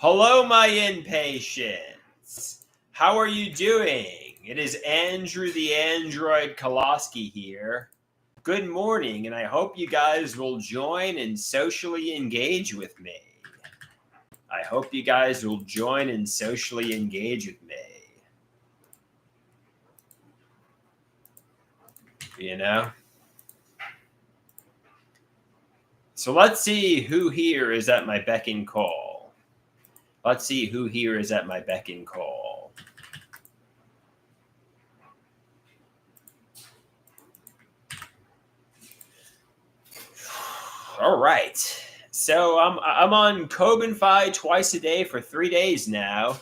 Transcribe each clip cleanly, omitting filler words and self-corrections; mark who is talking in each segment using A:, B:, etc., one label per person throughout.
A: Hello, my impatients. How are you doing? It is Andrew the Android Koloski here. Good morning, and I hope you guys will join and socially engage with me. I hope you guys will join and socially engage with me. You know? So let's see who here is at my beck and call. Let's see who here is at my beck and call. All right. So I'm on Cobenfy twice a day for 3 days now.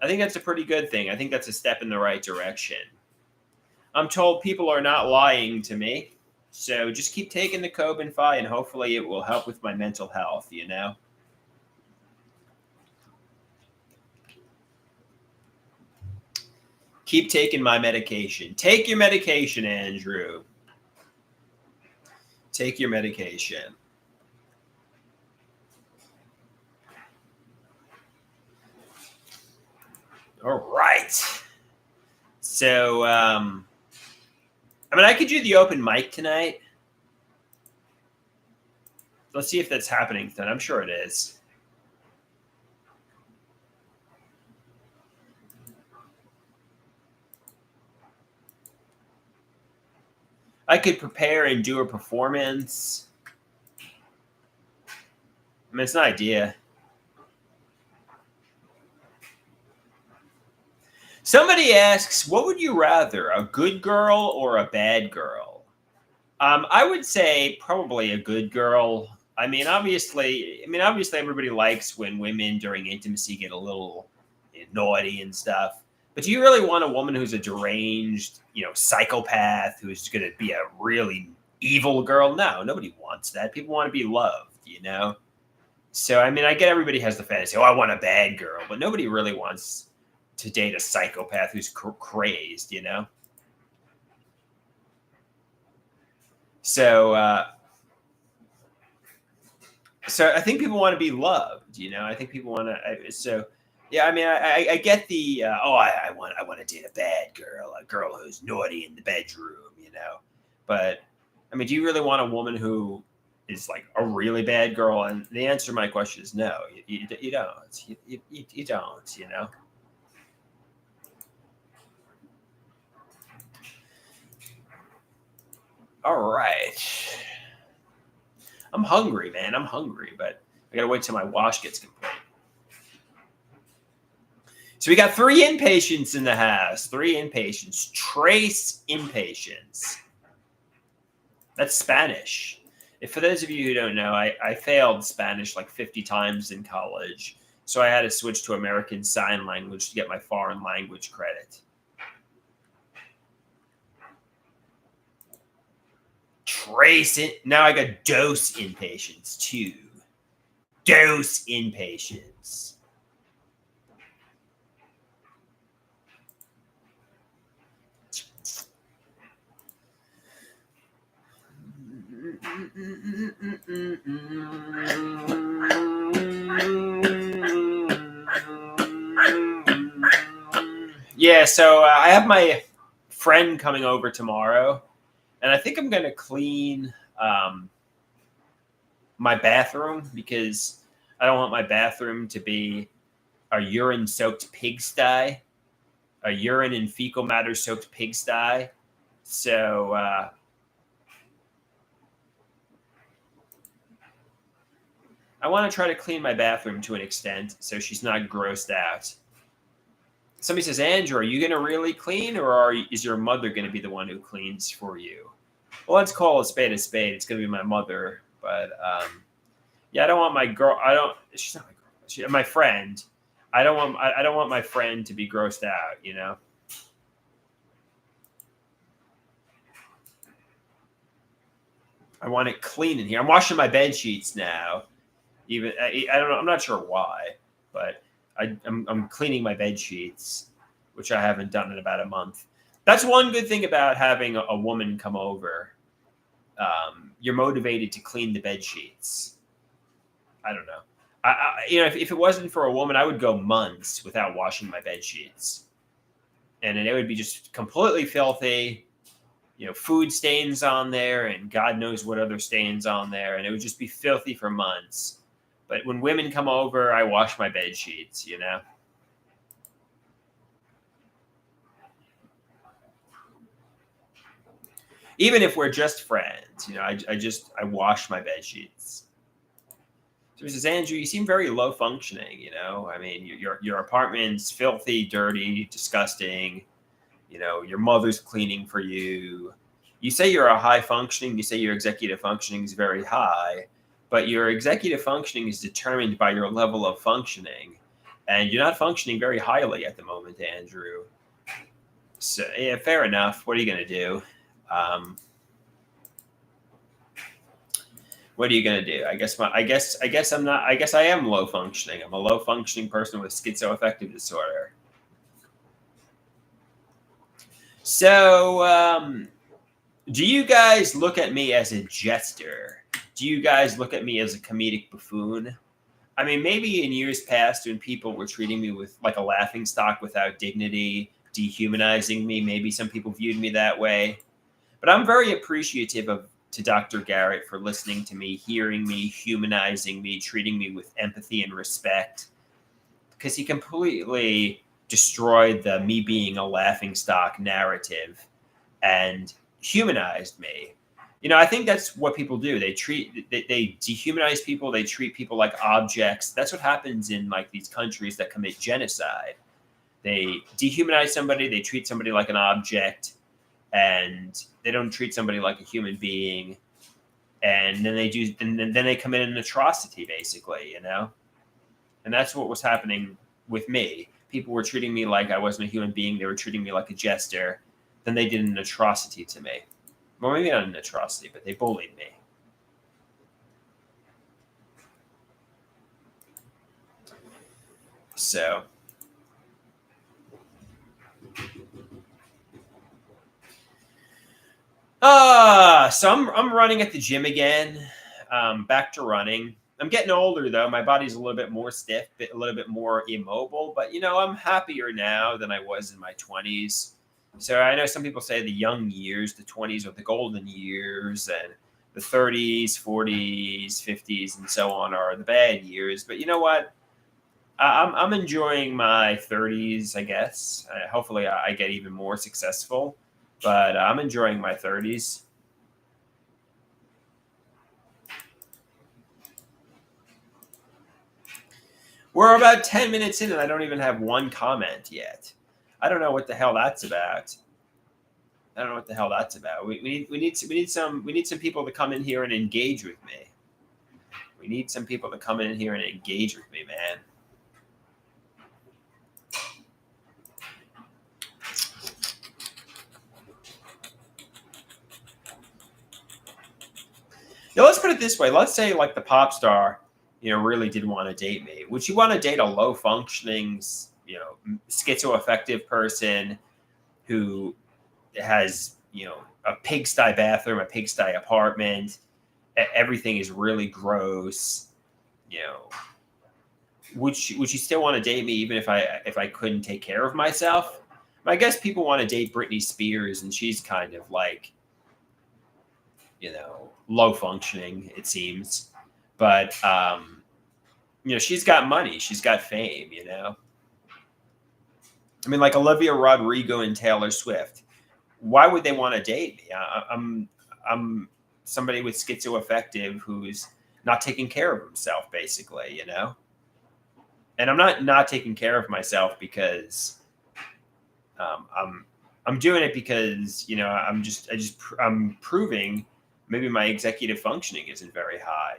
A: I think that's a pretty good thing. I think that's a step in the right direction. I'm told people are not lying to me. So just keep taking the Cobenfy and hopefully it will help with my mental health, you know? Keep taking my medication. Take your medication, Andrew. Take your medication. All right. So, I could do the open mic tonight. Let's see if that's happening then. I'm sure it is. I could prepare and do a performance. It's an idea. Somebody asks, what would you rather, a good girl or a bad girl? I would say probably a good girl. Obviously everybody likes when women during intimacy get a little naughty and stuff. But do you really want a woman who's a deranged, psychopath who's going to be a really evil girl? No, nobody wants that. People want to be loved, So, I get everybody has the fantasy, I want a bad girl. But nobody really wants to date a psychopath who's crazed, So I think people want to be loved, I think people want to. So, yeah, I get the I want to date a bad girl, a girl who's naughty in the bedroom, But do you really want a woman who is like a really bad girl? And the answer to my question is no. You don't. You don't. All right. I'm hungry, man. I'm hungry, but I gotta wait till my wash gets complete. So we got 3 inpatients in the house. 3 inpatients. Trace impatience. That's Spanish. If for those of you who don't know, I failed Spanish like 50 times in college. So I had to switch to American Sign Language to get my foreign language credit. Trace it. Now I got dose impatience too. Dose impatience. Yeah, so I have my friend coming over tomorrow, and I think I'm going to clean my bathroom because I don't want my bathroom to be a urine-soaked pigsty, a urine and fecal matter-soaked pigsty. So I want to try to clean my bathroom to an extent so she's not grossed out. Somebody says, Andrew, are you going to really clean, or is your mother going to be the one who cleans for you? Well, let's call a spade a spade. It's going to be my mother. But, yeah, I don't want my girl. She's not my girl. She's my friend. I don't want my friend to be grossed out, I want it clean in here. I'm washing my bed sheets now. I don't know. I'm not sure why, but I'm cleaning my bed sheets, which I haven't done in about a month. That's one good thing about having a woman come over. You're motivated to clean the bed sheets. I don't know. if it wasn't for a woman, I would go months without washing my bed sheets, and then it would be just completely filthy. Food stains on there, and God knows what other stains on there, and it would just be filthy for months. But when women come over, I wash my bed sheets. Even if we're just friends, I wash my bed sheets. So he says, Andrew, you seem very low functioning. I mean, your apartment's filthy, dirty, disgusting. Your mother's cleaning for you. You say you're a high functioning. You say your executive functioning is very high, but your executive functioning is determined by your level of functioning, and you're not functioning very highly at the moment, Andrew. So yeah, fair enough. What are you going to do? What are you going to do? I guess I'm not. I guess I am low functioning. I'm a low functioning person with schizoaffective disorder. So, do you guys look at me as a jester? Do you guys look at me as a comedic buffoon? I mean, maybe in years past when people were treating me with like a laughing stock without dignity, dehumanizing me, maybe some people viewed me that way. But I'm very appreciative to Dr. Garrett for listening to me, hearing me, humanizing me, treating me with empathy and respect, because he completely destroyed the me being a laughing stock narrative and humanized me. I think that's what people do. They dehumanize people. They treat people like objects. That's what happens in like these countries that commit genocide. They dehumanize somebody. They treat somebody like an object, and they don't treat somebody like a human being. And then then they commit an atrocity, basically. And that's what was happening with me. People were treating me like I wasn't a human being. They were treating me like a jester. Then they did an atrocity to me. Well, maybe not an atrocity, but they bullied me. So, so I'm running at the gym again. Back to running. I'm getting older though. My body's a little bit more stiff, a little bit more immobile. But I'm happier now than I was in my 20s. So I know some people say the young years, the 20s are the golden years, and the 30s, 40s, 50s, and so on are the bad years. But you know what? I'm enjoying my 30s, I guess. Hopefully, I get even more successful. But I'm enjoying my 30s. We're about 10 minutes in, and I don't even have one comment yet. I don't know what the hell that's about. I don't know what the hell that's about. We need some people to come in here and engage with me. We need some people to come in here and engage with me, man. Now let's put it this way. Let's say like the pop star, really did want to date me. Would you want to date a low functioning, schizoaffective person who has, a pigsty bathroom, a pigsty apartment, everything is really gross, would you still want to date me even if I couldn't take care of myself? I guess people want to date Britney Spears, and she's kind of like, low functioning, it seems. But she's got money, she's got fame, I mean, like Olivia Rodrigo and Taylor Swift. Why would they want to date me? I'm somebody with schizoaffective who's not taking care of himself, basically, And I'm not taking care of myself because I'm doing it because I'm proving maybe my executive functioning isn't very high,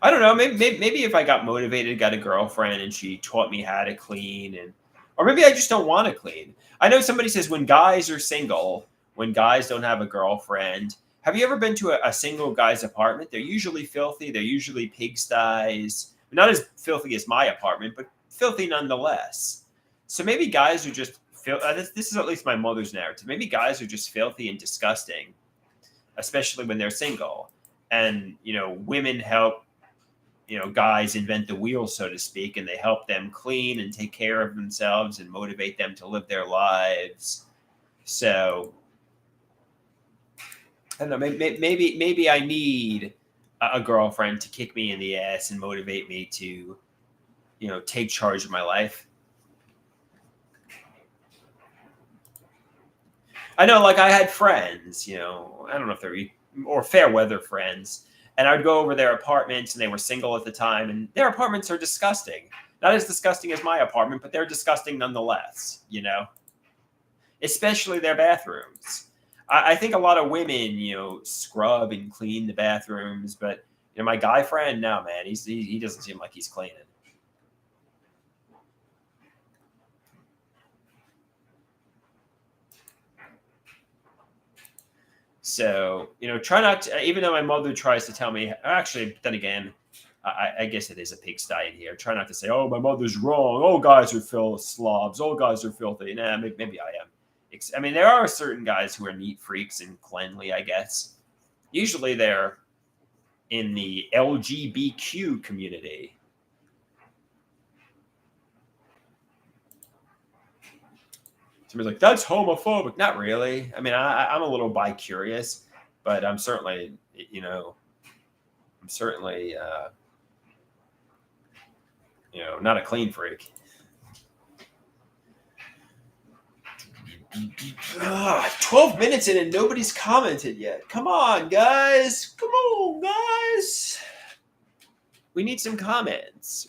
A: I don't know. Maybe if I got motivated, got a girlfriend, and she taught me how to clean, or maybe I just don't want to clean. I know somebody says when guys are single, when guys don't have a girlfriend. Have you ever been to a single guy's apartment? They're usually filthy. They're usually pigsties. Not as filthy as my apartment, but filthy nonetheless. So maybe guys are just this is at least my mother's narrative. Maybe guys are just filthy and disgusting. especially when they're single. And, women help, guys invent the wheel, so to speak, and they help them clean and take care of themselves and motivate them to live their lives. So I don't know, maybe I need a girlfriend to kick me in the ass and motivate me to, take charge of my life. I know, like I had friends, I don't know if they're or fair weather friends, and I would go over their apartments, and they were single at the time, and their apartments are disgusting. Not as disgusting as my apartment, but they're disgusting nonetheless. Especially their bathrooms. I think a lot of women, scrub and clean the bathrooms, but my guy friend, no man, he doesn't seem like he's cleaning. So, try not to, even though my mother tries to tell me, actually, then again, I guess it is a pigsty in here. Try not to say, oh, my mother's wrong. All guys are slobs. All guys are filthy. Nah, maybe I am. I mean, there are certain guys who are neat freaks and cleanly, I guess. Usually they're in the LGBTQ community. Somebody's like, that's homophobic. Not really. I mean, I'm a little bi-curious, but I'm certainly, not a clean freak. 12 minutes in and nobody's commented yet. Come on, guys. Come on, guys. We need some comments.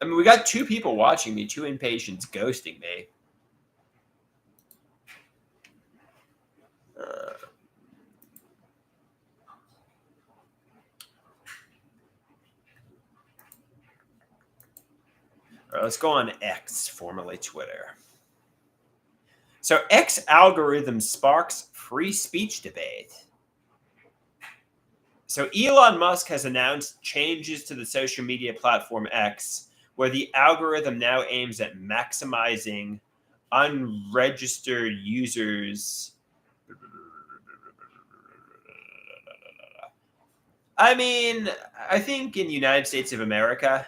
A: I mean, we got 2 people watching me, 2 impatients ghosting me. All right, let's go on X, formerly Twitter. So X algorithm sparks free speech debate. So Elon Musk has announced changes to the social media platform X, where the algorithm now aims at maximizing unregistered users. I mean, I think in the United States of America,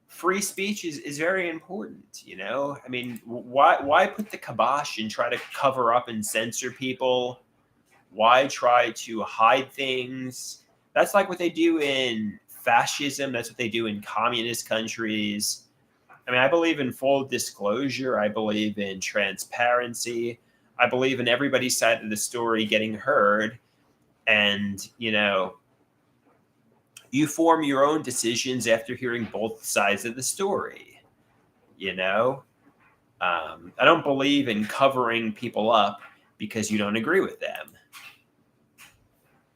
A: free speech is very important. I mean, why put the kibosh and try to cover up and censor people? Why try to hide things? That's like what they do in fascism. That's what they do in communist countries. I mean, I believe in full disclosure. I believe in transparency. I believe in everybody's side of the story getting heard. And, you form your own decisions after hearing both sides of the story. I don't believe in covering people up because you don't agree with them.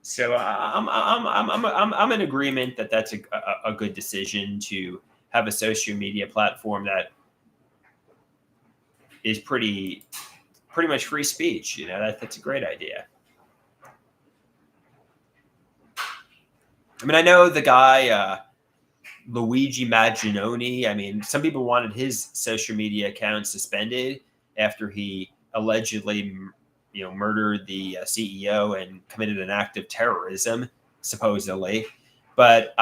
A: So I'm in agreement that that's a good decision to have a social media platform that is pretty much free speech. That's a great idea. I mean, I know the guy Luigi Maggioni. I mean, some people wanted his social media account suspended after he allegedly murdered the CEO and committed an act of terrorism, supposedly. But,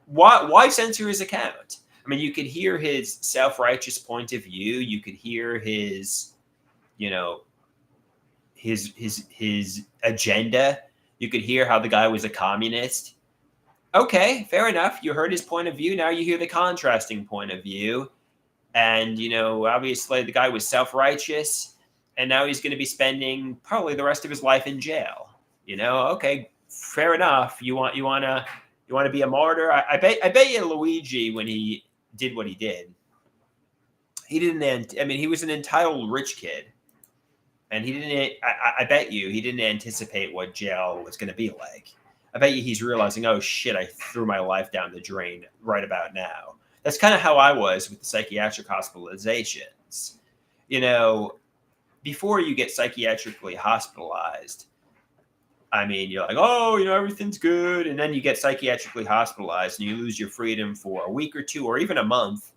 A: why censor his account? I mean, you could hear his self-righteous point of view. You could hear his, his agenda. You could hear how the guy was a communist. Okay, fair enough. You heard his point of view. Now you hear the contrasting point of view. And, obviously the guy was self-righteous, and now he's going to be spending probably the rest of his life in jail. Okay, fair enough. You want to be a martyr? I bet you Luigi, when he did what he did, he didn't. I mean, he was an entitled rich kid, and he didn't. I bet you he didn't anticipate what jail was going to be like. I bet you he's realizing, oh shit, I threw my life down the drain right about now. That's kind of how I was with the psychiatric hospitalizations. before you get psychiatrically hospitalized, I mean, you're like, oh, everything's good. And then you get psychiatrically hospitalized and you lose your freedom for a week or two or even a month.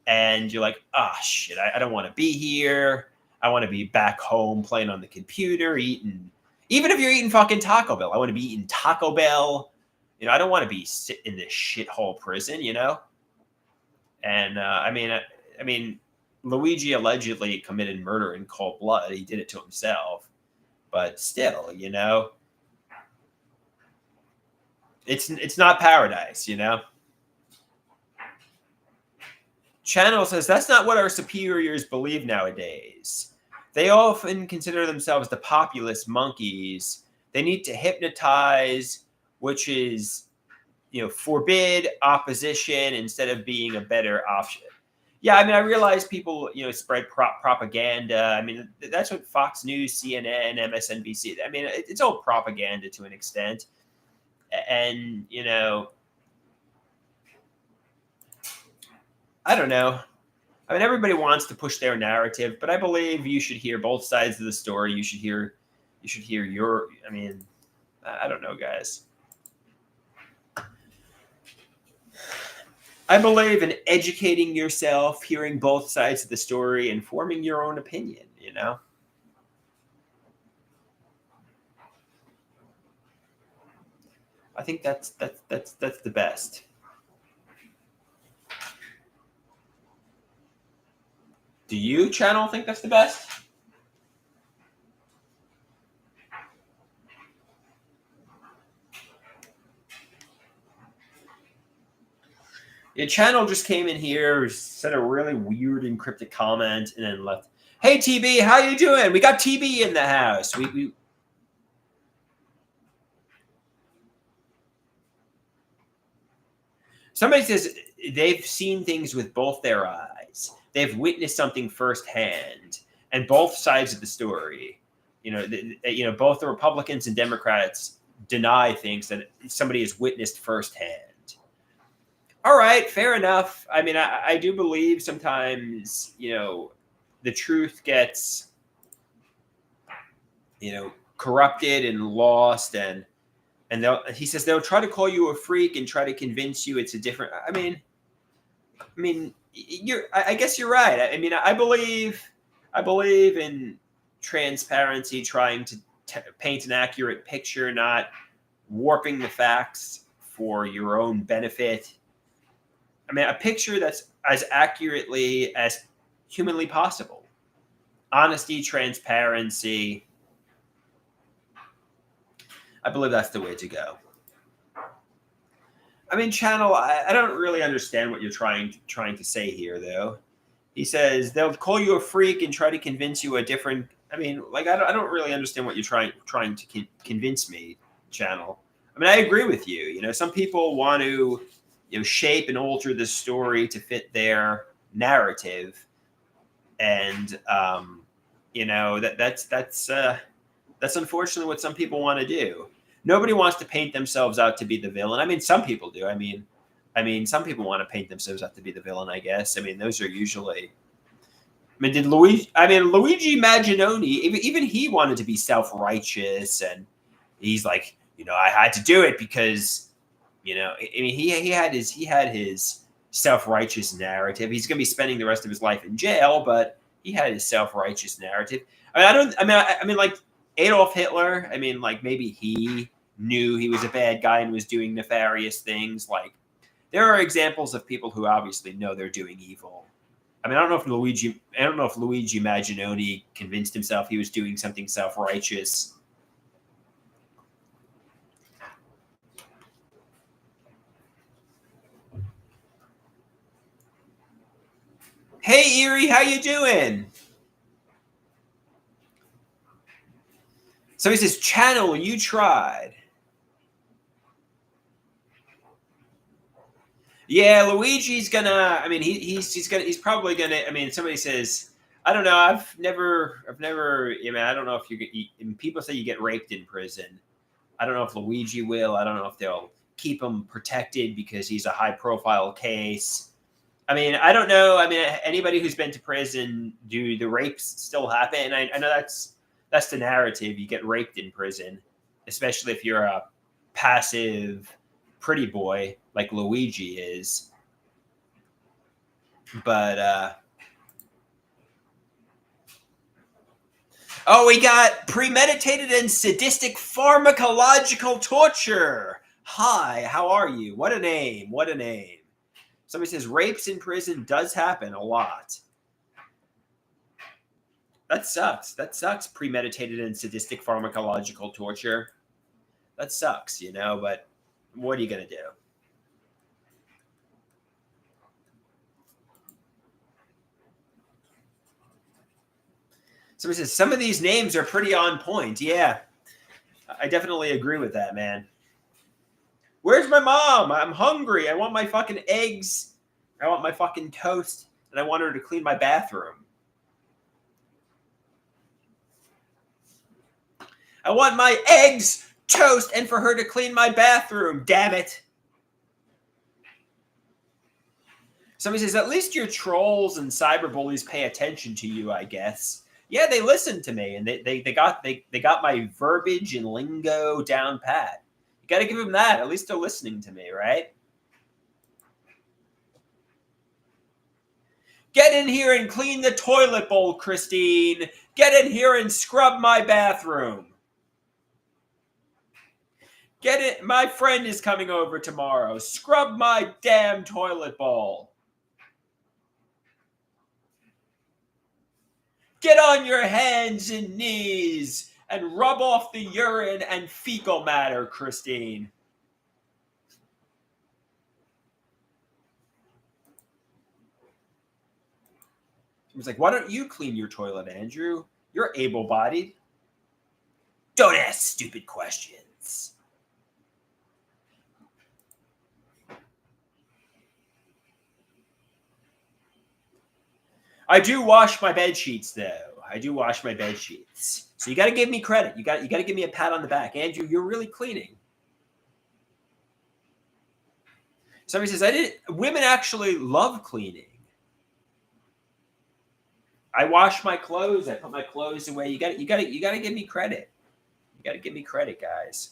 A: And you're like, oh, shit, I don't want to be here. I want to be back home playing on the computer, eating. Even if you're eating fucking Taco Bell, I want to be eating Taco Bell. I don't want to be sitting in this shithole prison, And I mean, Luigi allegedly committed murder in cold blood. He did it to himself. But still, it's not paradise, Channel says that's not what our superiors believe nowadays. They often consider themselves the populist monkeys. They need to hypnotize, which is, forbid opposition instead of being a better option. Yeah, I mean, I realize people, spread propaganda. I mean, that's what Fox News, CNN, MSNBC. I mean, it's all propaganda to an extent. And, I don't know. I mean, everybody wants to push their narrative, but I believe you should hear both sides of the story. You should hear your, I mean, I don't know, guys. I believe in educating yourself, hearing both sides of the story, and forming your own opinion, I think that's the best. Do you, Channel, think that's the best? Yeah, Channel just came in here, said a really weird encrypted comment, and then left. Hey, TB, how you doing? We got TB in the house. We Somebody says they've seen things with both their eyes. They've witnessed something firsthand, and both sides of the story. Both the Republicans and Democrats deny things that somebody has witnessed firsthand. All right, fair enough. I mean, I do believe sometimes, the truth gets, corrupted and lost, and he says they'll try to call you a freak and try to convince you it's a different. I mean, I guess you're right. I mean, I believe in transparency, trying to paint an accurate picture, not warping the facts for your own benefit. I mean, a picture that's as accurately as humanly possible. Honesty, transparency. I believe that's the way to go. I mean, Channel, I don't really understand what you're trying to say here, though. He says they'll call you a freak and try to convince you a different. I mean, like, I don't really understand what you're trying to convince me, Channel. I mean, I agree with you. Some people want to shape and alter the story to fit their narrative, and that's unfortunately what some people want to do. Nobody wants to paint themselves out to be the villain. I mean, some people do. I mean, some people want to paint themselves out to be the villain, I guess. I mean, those are usually. I mean, Luigi Maginoni, even he wanted to be self-righteous, and he's like, I had to do it because. I mean, he had his self-righteous narrative. He's going to be spending the rest of his life in jail, but he had his self-righteous narrative. I mean, like Adolf Hitler. I mean, like maybe he knew he was a bad guy and was doing nefarious things. Like there are examples of people who obviously know they're doing evil. I mean, I don't know if Luigi Maginoni convinced himself he was doing something self-righteous. Hey, Erie, how you doing? So he says, Channel, you tried. Yeah, Luigi's gonna. I mean, he's probably gonna. I mean, somebody says, I don't know. I've never. I mean, I don't know if people say you get raped in prison. I don't know if Luigi will. I don't know if they'll keep him protected because he's a high-profile case. I mean, I don't know. I mean, anybody who's been to prison, do the rapes still happen? I know that's the narrative. You get raped in prison, especially if you're a passive, pretty boy like Luigi is. But oh, we got premeditated and sadistic pharmacological torture. Hi, how are you? What a name! What a name! Somebody says rapes in prison does happen a lot. That sucks. That sucks. Premeditated and sadistic pharmacological torture. That sucks, you know, but what are you going to do? Somebody says some of these names are pretty on point. Yeah, I definitely agree with that, man. Where's my mom? I'm hungry. I want my fucking eggs. I want my fucking toast. And I want her to clean my bathroom. I want my eggs, toast, and for her to clean my bathroom. Damn it. Somebody says, at least your trolls and cyberbullies pay attention to you, I guess. Yeah, they listened to me, and they got my verbiage and lingo down pat. You got to give them that. At least they're listening to me, right? Get in here and clean the toilet bowl, Christine. Get in here and scrub my bathroom. Get it. My friend is coming over tomorrow. Scrub my damn toilet bowl. Get on your hands and knees and rub off the urine and fecal matter, Christine. He was like, why don't you clean your toilet, Andrew? You're able-bodied. Don't ask stupid questions. I do wash my bed sheets, though. I do wash my bed sheets. So you got to give me credit. You got to give me a pat on the back. Andrew, you're really cleaning. Somebody says, women actually love cleaning. I wash my clothes. I put my clothes away. You got to give me credit. You got to give me credit, guys.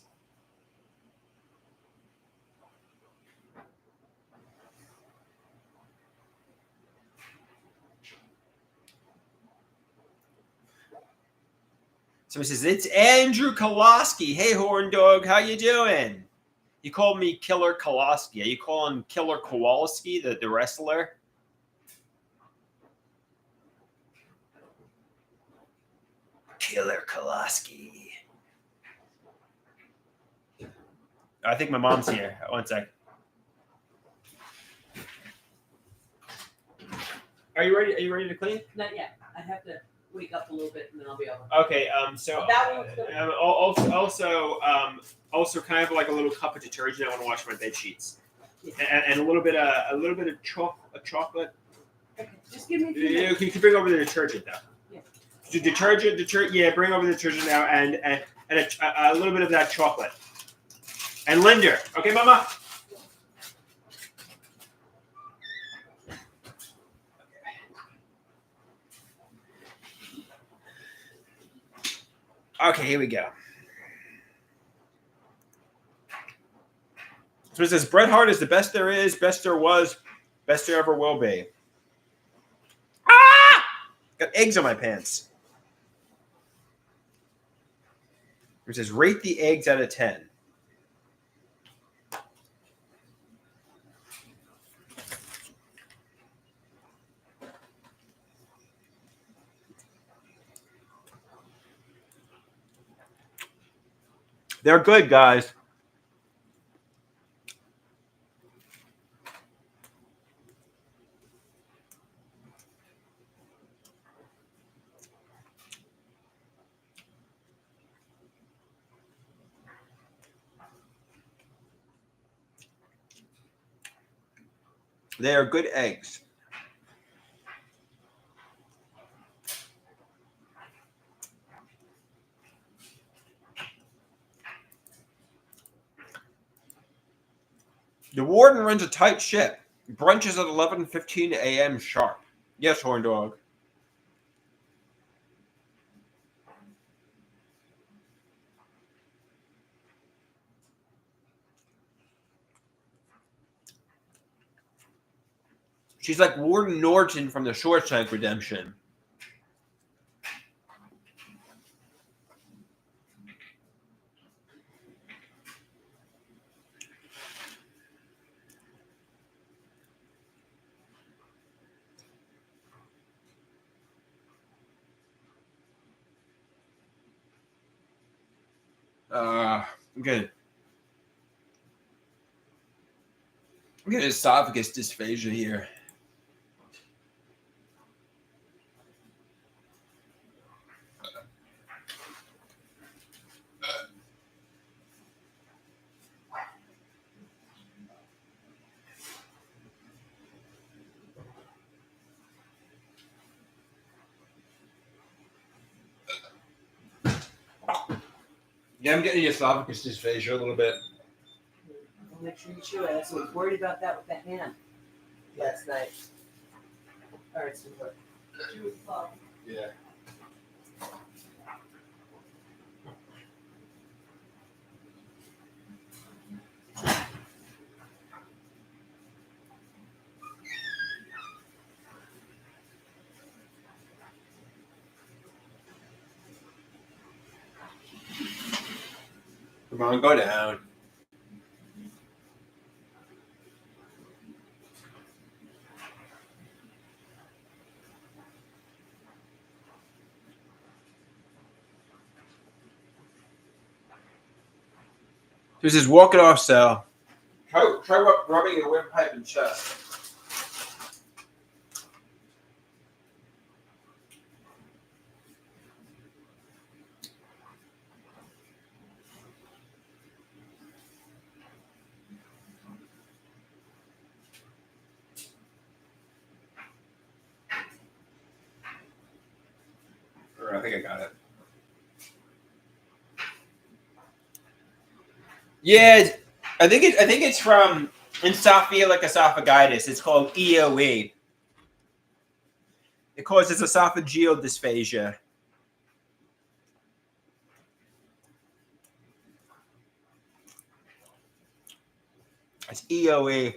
A: Somebody says, it's Andrew Koloski. Hey, horn dog, how you doing? You called me Killer Koloski. Are you calling Killer Kowalski, the wrestler? Killer Koloski. I think my mom's here. One sec. Are you ready? Are you ready to clean?
B: Not yet. I have to wake up a little bit and then I'll be over.
A: Okay. So
B: that one's good.
A: Also, can I have like a little cup of detergent? I want to wash my bed sheets, and a little bit of chocolate.
B: Okay. Just give me a few minutes.
A: You can bring over the detergent now.
B: Yeah.
A: Detergent. Yeah, bring over the detergent now, and a little bit of that chocolate. And Linder, okay, Mama. Okay, here we go. So it says Bret Hart is the best there is, best there was, best there ever will be. Ah! Got eggs on my pants. It says rate the eggs out of 10. They're good, guys. They are good eggs. The warden runs a tight ship. Brunch is at 11:15 a.m. sharp. Yes, Horn Dog. She's like Warden Norton from the Shawshank Redemption. I'm getting esophagus dysphagia here. Yeah, I'm getting esophagus dysphagia a little bit.
B: I'll make sure you chew it. I was worried about that with the hand last night. All right, sweetheart. Chew with the thumb.
A: Yeah. Come on, go down. This is walk it off, Sal. Try rubbing your windpipe and chest. I think I got it. Yeah, I think it's from esophageal esophagitis. It's called EOE. It causes esophageal dysphagia. It's EOE.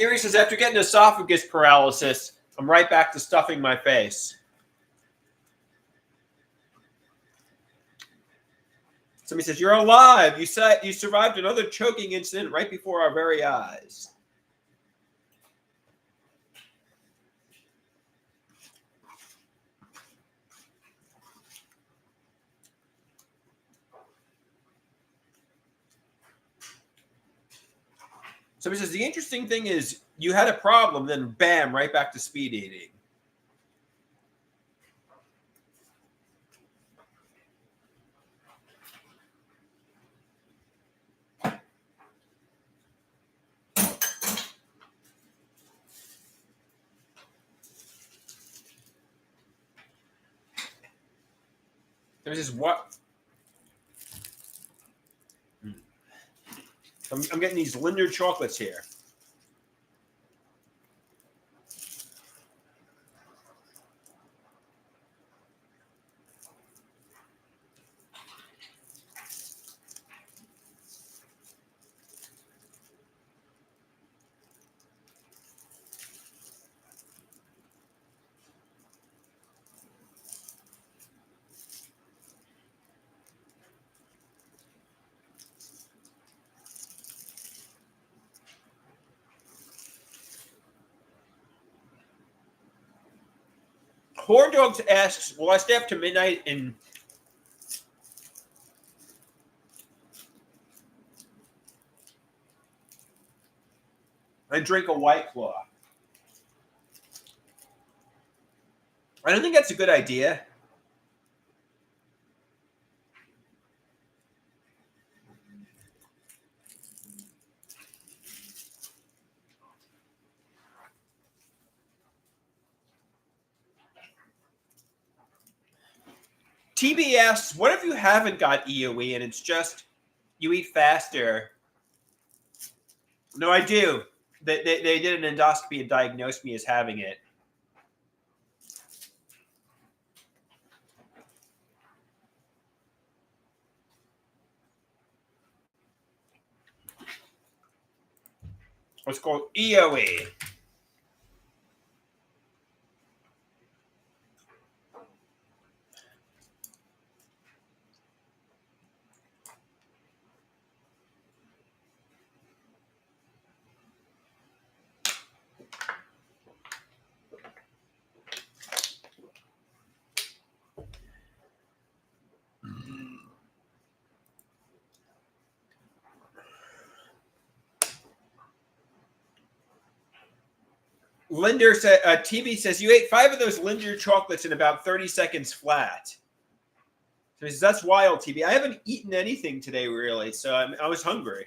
A: Erie says, after getting esophagus paralysis, I'm right back to stuffing my face. Somebody says, you're alive. You survived another choking incident right before our very eyes. Somebody says, the interesting thing is you had a problem, then bam, right back to speed eating. There's this what? I'm getting these Linder chocolates here. Horn Dogs asks, will I stay up to midnight and and drink a White Claw. I don't think that's a good idea. TB asks, what if you haven't got EOE and it's just you eat faster? No, I do. They did an endoscopy and diagnosed me as having it. What's called EOE. Linder said, TB says, you ate 5 of those Linder chocolates in about 30 seconds flat. So he says, that's wild, TB. I haven't eaten anything today, really, so I was hungry.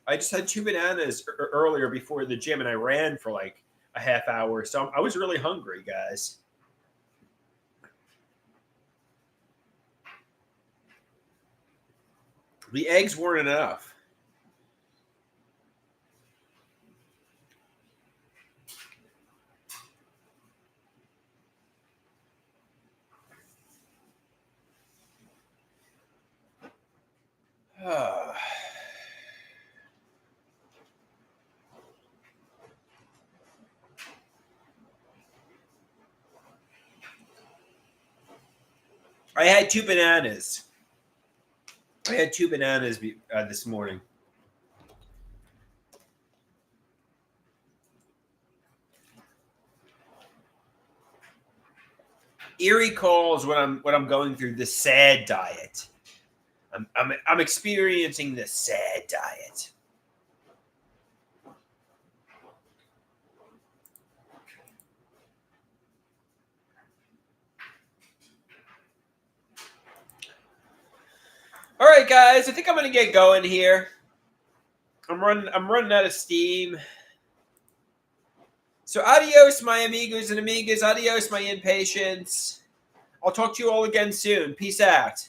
A: I just had 2 bananas earlier before the gym, and I ran for like a half hour, so I was really hungry, guys. The eggs weren't enough. I had 2 bananas. I had 2 bananas this morning. Erie calls what I'm going through the sad diet. I'm experiencing the sad diet. All right, guys, I think I'm gonna get going here. I'm running out of steam. So adios, my amigos and amigas. Adios, my impatients. I'll talk to you all again soon. Peace out.